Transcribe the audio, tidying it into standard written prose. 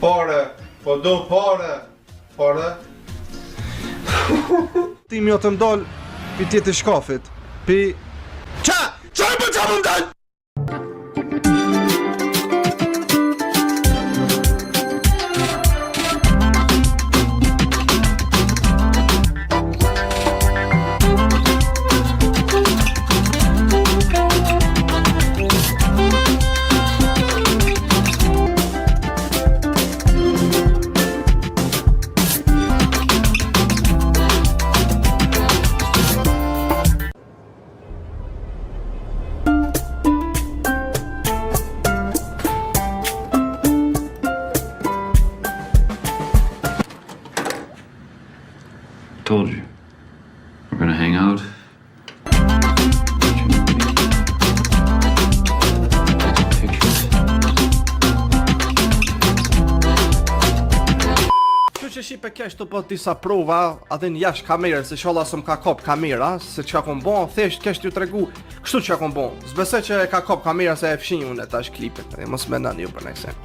Pare, po do pare. Pare. Ti më të mdol pi tjetë shkafit. Pi... Qa më ndal? Told you. We're gonna hang out. Take pictures. Që që shipe kesh të bët disa prova, adhin jash kamerës, se sholla së më ka kop kamera, se që ka kom bon, thesht kesh t'ju tregu, kështu që ka kom bon. Zbese që ka kop kamera se e fshin unë e tash klipet, mos me nani ju për nejse.